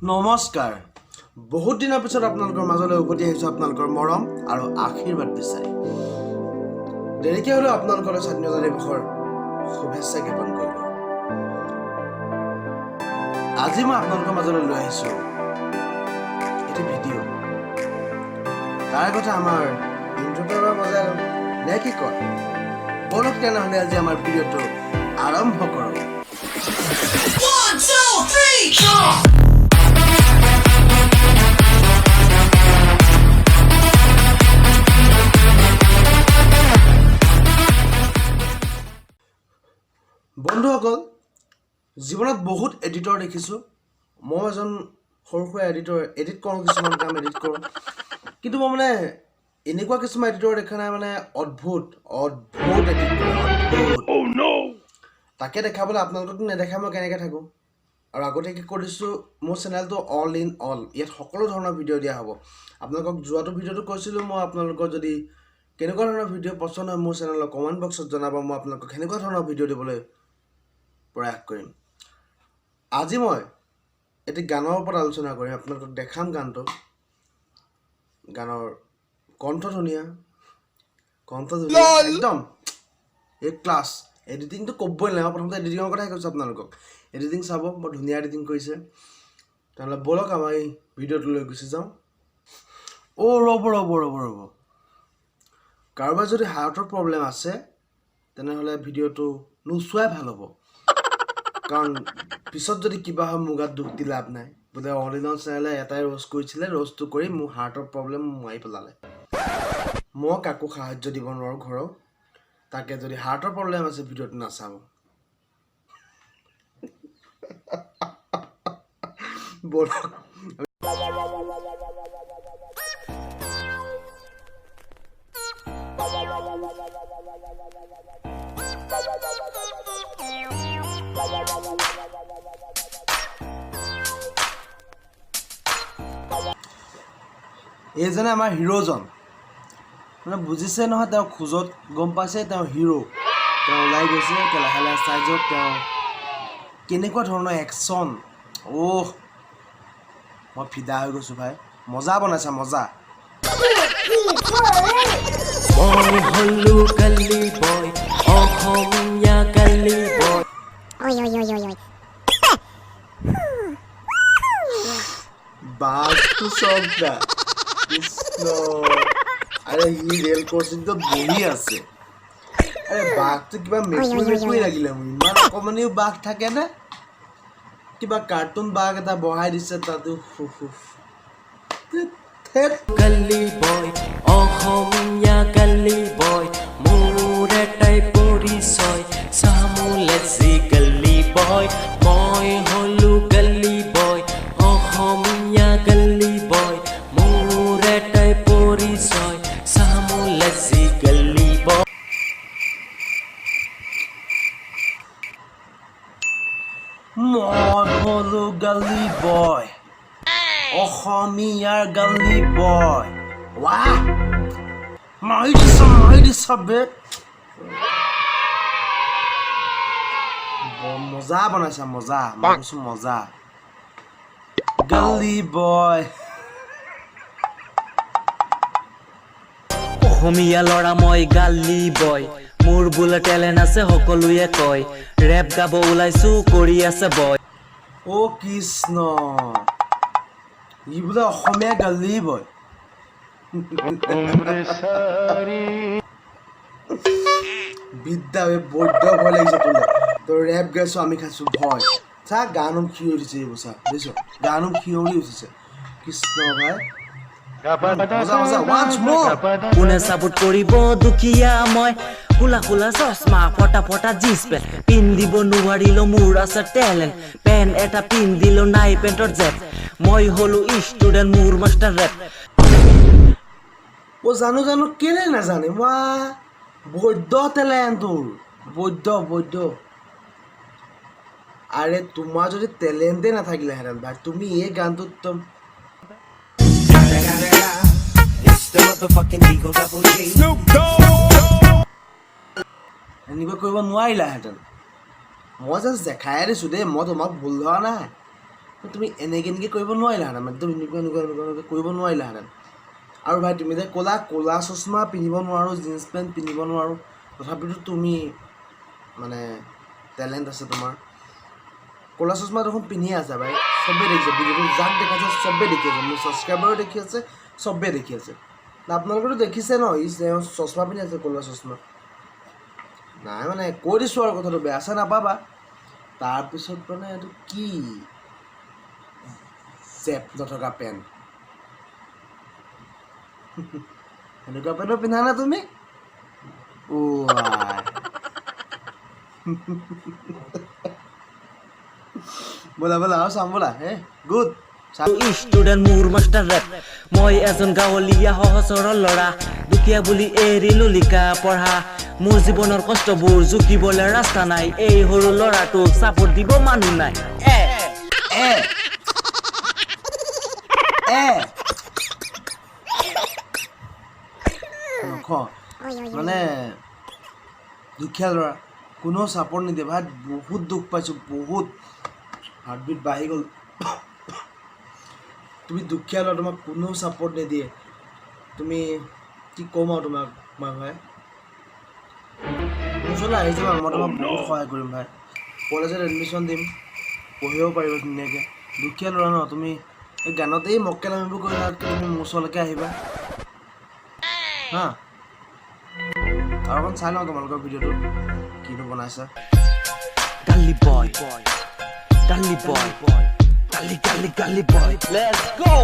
নমস্কাৰ বহুত দিনৰ পিছত আপোনালোকৰ মাজলৈ উভতি আহিছো আপোনালোকৰ মৰম আৰু আশীৰ্বাদ বিচাৰি দেৰিকে হলেও আপোনালোকৰ স্বাধীনতা দিৱসৰ শুভেচ্ছা জ্ঞাপন কৰিলো আজি মই আপোনালোকৰ মাজলৈ লৈ আহিছো এটি ভিডিঅ তাৰ কথা আমাৰ ইন্ট্ৰোটোৰ বজাই নে কি কয় বলক তেনেহলে আজি আমাৰ ভিডিঅটো আৰম্ভ কৰোঁ 1 2 3 বন্ধুসকল জীৱনত বহুত এডিটৰ দেখিছো মই এজন সৰু এডিটৰ এডিট কৰোঁ কিছুমান কাম এডিট কৰোঁ কিন্তু মই মানে এনেকুৱা কিছুমান এডিটৰ দেখা নাই মানে অদ্ভুত এডিট কৰে অদ্ভুত তাকে দেখাবলৈ আপোনালোকক নেদেখা মই কেনেকৈ থাকোঁ আৰু আগতীয়াকৈ কৈ দিছোঁ মোৰ চেনেলটো অল ইন অল ইয়াত সকলো ধৰণৰ ভিডিঅ' দিয়া হ'ব আপোনালোকক যোৱাটো ভিডিঅ'টো কৈছিলোঁ মই আপোনালোকৰ যদি কেনেকুৱা ধৰণৰ ভিডিঅ' পচন্দ হয় মোৰ চেনেলৰ কমেণ্ট বক্সত জনাব মই আপোনালোকক কেনেকুৱা ধৰণৰ ভিডিঅ' দিবলৈ প্ৰয়াস কৰিম আজি মই এটি গানৰ ওপৰত আলোচনা কৰিম আপোনালোকক দেখাম গানৰ কণ্ঠ ধুনীয়া একদম এক ক্লাছ এডিটিংটো ক'বই নালাগে প্ৰথমতে এডিটিঙৰ কথাই কৈছোঁ আপোনালোকক এডিটিং চাব বৰ ধুনীয়া এডিটিং কৰিছে তেনেহ'লে ব'লক আমাৰ এই ভিডিঅ'টো লৈ গুচি যাওঁ ৰ'ব কাৰোবাৰ যদি হাৰ্টৰ প্ৰব্লেম আছে তেনেহ'লে ভিডিঅ'টো নোচোৱাই ভাল হ'ব কাৰণ পিছত যদি কিবা হয় মোৰ গাত দুখ দি লাভ নাই বোলে অল ইন অল চেনেলে এটাই ৰোষ্ট কৰিছিলে ৰোষ্টটো কৰি মোৰ হাৰ্টৰ প্ৰব্লেম মাৰি পেলালে মই কাকো সাহায্য দিব নোৱাৰোঁ ঘৰৰ তাকে যদি হাৰ্টৰ প্ৰব্লেম আছে ভিডিঅ'টো নাচাব বলক এইজনে আমাৰ হিৰোজন মানে বুজিছে নহয় তেওঁ খোজত গম পাইছে তেওঁ হিৰো তেওঁ ওলাই গৈছে তেওঁ লাহে লাহে চাই যাওক তেওঁ কেনেকুৱা ধৰণৰ একশ্যন মই ফিদা হৈ গৈছোঁ ভাই মজা বনাইছা মজা বাঘটো চবটা কৃষ্ণ আৰে সি ৰেল ক্ৰচিংটো বহি আছে আৰে বাঘটো কিবা মেকুৰী লাগিলে মোৰ ইমান অকণমানিও বাঘ থাকে নে কিবা কাৰ্টুন বাঘ এটা বহাই দিছে তাতো গলি বয় অসমীয়া গলি বয় মোৰ এটাই পৰিচয় চামুলেছি গলি বয় মই হলো গলি বয় অসমীয়া গলি বয় মোৰ এটাই পৰিচয় চামুলেছি গলি বয় মই হলো গলি বয় অসমীয়াৰ গলি বয় ৱাহ মাৰি দিছ বে মজা বনাইছা মজা মই কৈছোঁ মজা গলি বয় অসমীয়া ল'ৰা মই গালি বয় মোৰ বোলে টেলেণ্ট আছে সকলোৱে কয় ৰেপ গাব ওলাইছো কৰি আছে বয় কৃষ্ণ ই বোলে অসমীয়া গালি বয় বিদ্যা বৈদ্য ভয় লাগিছে তোৰ ৰেপ গাইছো আমি খাইছো ভয় চা গানুম খিয়ৰি উঠিছে এইবোৰ চা বুজিছ গানুম খিয়ৰি উঠিছে কৃষ্ণ ভাই কোনে চাপোৰ্ট কৰিব দুখীয়া মই খোলা খোলা চশমা ফটা ফটা জিন্স পেণ্ট পিন্ধিব নোৱাৰিলো মোৰ আছে টেলেণ্ট পেণ্ট এটা পিন্ধিলো নাই পেণ্টৰ জেপ মই হলো ষ্টুডেণ্ট মোৰ মাষ্টাৰ ৰেপ জানো কেলে নাজানে বৈদ্য টেলেণ্ট তোৰ বৈদ্য আৰে তোমাৰ যদি টেলেণ্টে নাথাকিলেহেঁতেন ভাই তুমি এই গানটোত এনেকুৱা কৰিব নোৱাৰিলাহেঁতেন মই জাষ্ট দেখাই দিছোঁ দেই মই তোমাক ভুল ধৰা নাই তুমি এনেকৈ কৰিব নোৱাৰিলাহেঁতেন মানে তুমি এনেকুৱা কৰিব নোৱাৰিলাহেঁতেন আৰু ভাই তুমি যে ক'লা চশমা পিন্ধিব নোৱাৰোঁ জিন্স পেণ্ট পিন্ধিব নোৱাৰোঁ তথাপিতো তুমি মানে টেলেণ্ট আছে তোমাৰ ক'লা চশমা দেখোন পিন্ধিয়ে আছে ভাই চবেই দেখিছে ভিডিঅ'টো যাক দেখাইছে চবেই দেখি আছে মোৰ ছাবস্ক্ৰাইবাৰো দেখি আছে চবেই দেখি আছে আপোনালোকেতো দেখিছে ন চশমা পিন্ধি আছে ক'লা চশমা নাই মানে কৈ দিছোঁ আৰু কথাটো বেয়া চেয়া নাপাবা তাৰপিছত মানে এইটো কি চেপ নথকা পেণ্ট এনেকুৱা পেণ্টো পিন্ধা নে তুমি ব'লা আৰু চাম ব'লা গুড ষ্টুডেণ্ট মোৰ মাষ্টাৰ ৰেপ মই এজন গাঁৱলীয়া সহজ সৰল ল'ৰা দুখীয়া বুলি এৰিলো লিখা পঢ়া মোৰ জীৱনৰ কষ্টবোৰ জুকিবলৈ ৰাস্তা নাই এই সৰু ল'ৰাটোক চাপৰ্ট দিব মানুহ নাই মানে দুখীয়া ল'ৰা কোনেও চাপৰ্ট নিদিয়ে ভাই বহুত দুখ পাইছোঁ বহুত হাৰ্টবিট বাঢ়ি গ'ল তুমি দুখীয়া ল'ৰা তোমাক কোনেও ছাপৰ্ট নিদিয়ে তুমি কি ক'ম আৰু তোমাক মই ভাই মোৰ ওচৰলৈ আহি যাবা মই তোমাক বহুত সহায় কৰিম ভাই কলেজত এডমিশ্যন দিম পঢ়িব পাৰিব ধুনীয়াকৈ দুখীয়া ল'ৰা ন তুমি এই গানতেই মক্কেল আমিবোৰ কৰি লোৱাতকৈ তুমি মোৰ ওচৰলৈকে আহিবা হা আৰু অকণ চাই লওঁ তোমালোকৰ ভিডিঅ'টো কিনো বনাইছা গালি বয় গালি বয় গালি বয় লেটছ গো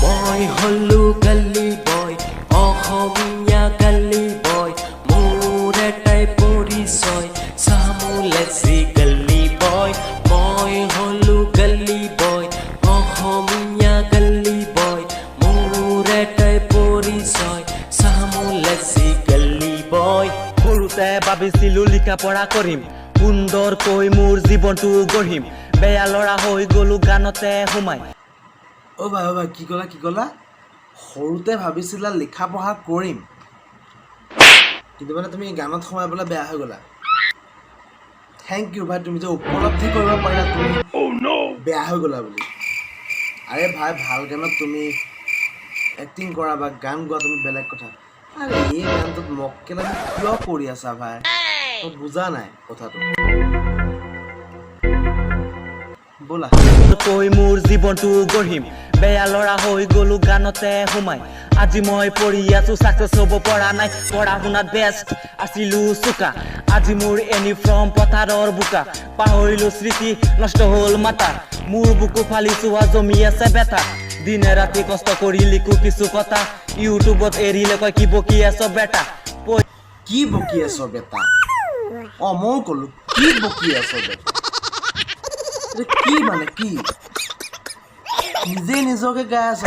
মই হলো গালি বয় অসমীয়া গালি বয় মোৰ এটাই পৰিচয় চামুলেছি গালি বয় মই হলো গালি বয় অসমীয়া গালি বয় মোৰ এটাই পৰিচয় চামুলেছি গালি বয় সৰুতে ভাবিছিলো লিখা পঢ়া কৰিম সুন্দৰকৈ মোৰ জীৱনটো গঢ়িম বেয়া ল'ৰা হৈ গ'লো গানতে সোমাই অ' ভাই কি ক'লা সৰুতে ভাবিছিলা লিখা পঢ়া কৰিম কিন্তু মানে তুমি গানত সোমাই পেলাই বেয়া হৈ গ'লা থেংক ইউ ভাই তুমি যে উপলব্ধি কৰিব পাৰিলা তুমি বেয়া হৈ গ'লা বুলি আৰে ভাই ভাল গানত তুমি এক্টিং কৰা বা গান গোৱা তুমি বেলেগ কথা আৰে এই গানটোত মক্কেল আমি কিয় কৰি আছা ভাই মই বুজা নাই কথাটো ব'লা কৈ মোৰ জীৱনটো গঢ়িম বেয়া ল'ৰা হৈ গ'লো গানতে সোমাই আজি মই পঢ়ি আছো চাকচেছ হ'ব পৰা নাই পঢ়া শুনাত বেষ্ট আছিলো চোকা আজি মোৰ ইউনিফৰ্ম পথাৰৰ বোকা পাহৰিলো স্মৃতি নষ্ট হ'ল মাতা মোৰ বুকু ফালি চোৱা জমি আছে বেটা দিনে ৰাতি কষ্ট কৰি লিখো কিছু কথা ইউটিউবত এৰিলে কয় কি বকি আছ বেটা কি বকি আছ বেটা অঁ ময়ো ক'লো কি বকি আছ বেটা কি মানে কি নিজে নিজকে গাই আছ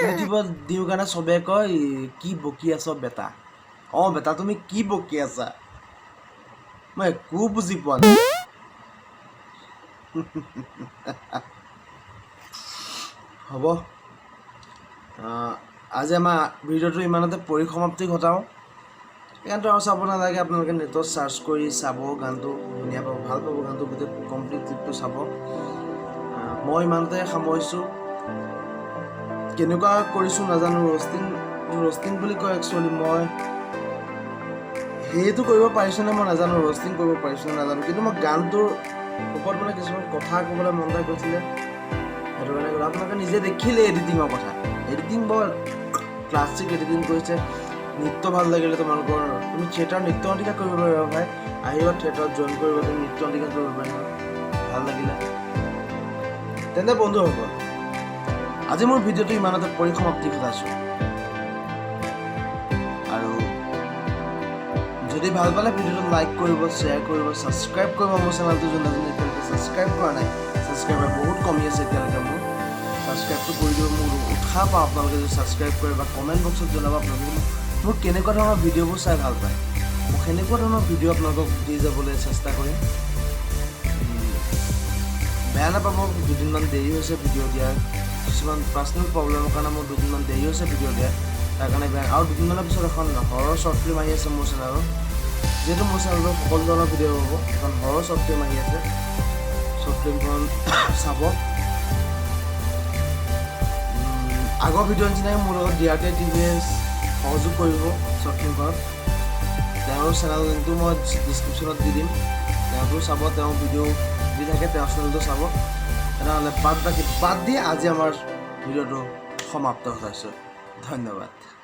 ইউটিউবত দিওঁ কাৰণে চবে কয় কি বকি আছ বেটা অঁ বেটা তুমি কি বকি আছা মই একো বুজি পোৱা নাই হ'ব আজি আমাৰ ভিডিঅ'টো ইমানতে পৰিসমাপ্তি ঘটাওঁ গানটো আৰু চাব নালাগে আপোনালোকে নেটত চাৰ্চ কৰি চাব গানটো ধুনীয়া পাব ভাল পাব গানটো গোটেই কমপ্লিট ক্লিপটো চাব মই ইমানতে সামৰিছোঁ কেনেকুৱা কৰিছোঁ নাজানো ৰ'ষ্টিং বুলি কয় একচুৱেলি মই সেইটো কৰিব পাৰিছোঁনে মই নাজানো ৰ'ষ্টিং কৰিব পাৰিছোঁনে নাজানো কিন্তু মই গানটোৰ ওপৰত মানে কিছুমান কথা ক'বলৈ মন যায় গৈছিলে সেইটো কাৰণে ক'লোঁ আপোনালোকে নিজে দেখিলে এডিটিঙৰ কথা এডিটিং বৰ ক্লাছিক এডিটিং কৰিছে নৃত্য ভাল লাগিলে তোমালোকৰ তুমি থিয়েটাৰ নৃত্য নাটিকা কৰিব পাৰিবা ভাই আহিবা থিয়েটাৰত জইন কৰিব তুমি নৃত্য নাটিকা কৰিব পাৰিবা ভাল লাগিলে তেন্তে বন্ধুসকল আজি মোৰ ভিডিঅ'টো ইমানতে পৰিসমাপ্তি ঘটাইছোঁ আৰু যদি ভাল পালে ভিডিঅ'টো লাইক কৰিব শ্বেয়াৰ কৰিব ছাবস্ক্ৰাইব কৰিব মোৰ চেনেলটো যোনে এতিয়ালৈকে ছাবস্ক্ৰাইব কৰা নাই ছাবস্ক্ৰাইবাৰ বহুত কমি আছে এতিয়ালৈকে মোৰ ছাবস্ক্ৰাইবটো কৰি দিব মোৰ উৎসাহ পাওঁ আপোনালোকে যদি ছাবস্ক্ৰাইব কৰে বা কমেণ্ট বক্সত জনাব আপোনালোকে মোৰ কেনেকুৱা ধৰণৰ ভিডিঅ'বোৰ চাই ভাল পায় মই সেনেকুৱা ধৰণৰ ভিডিঅ' আপোনালোকক দি যাবলৈ চেষ্টা কৰিম বেয়া নাপাব দুদিনমান দেৰি হৈছে ভিডিঅ' দিয়াৰ কিছুমান পাৰ্চনেল প্ৰব্লেমৰ কাৰণে মোৰ দুদিনমান দেৰি হৈছে ভিডিঅ' দিয়াৰ তাৰ কাৰণে বেয়া আৰু দুদিনমানৰ পিছত এখন হৰৰ শ্বৰ্ট ফিল্ম আহি আছে মোৰ চেনেলত যিহেতু মোৰ চেনেলত সকলো ধৰণৰ ভিডিঅ' হ'ব এখন হৰৰ শ্বৰ্ট ফিল্ম আহি আছে চ' শ্বৰ্ট ফিল্মখন চাব আগৰ ভিডিঅ' নিচিনাকৈ মোৰ লগত DRT TVS সহযোগ কৰিব শ্বৰ্ট ফিল্মখনত তেওঁৰ চেনেল লিংকটো মই ডিছক্ৰিপশ্যনত দি দিম তেওঁতো চাব তেওঁ ভিডিঅ' দি থাকে তেওঁৰ চেনেলটো চাব তেনেহ'লে বাদ দি আজি আমাৰ ভিডিঅ'টো সমাপ্ত হৈছোঁ ধন্যবাদ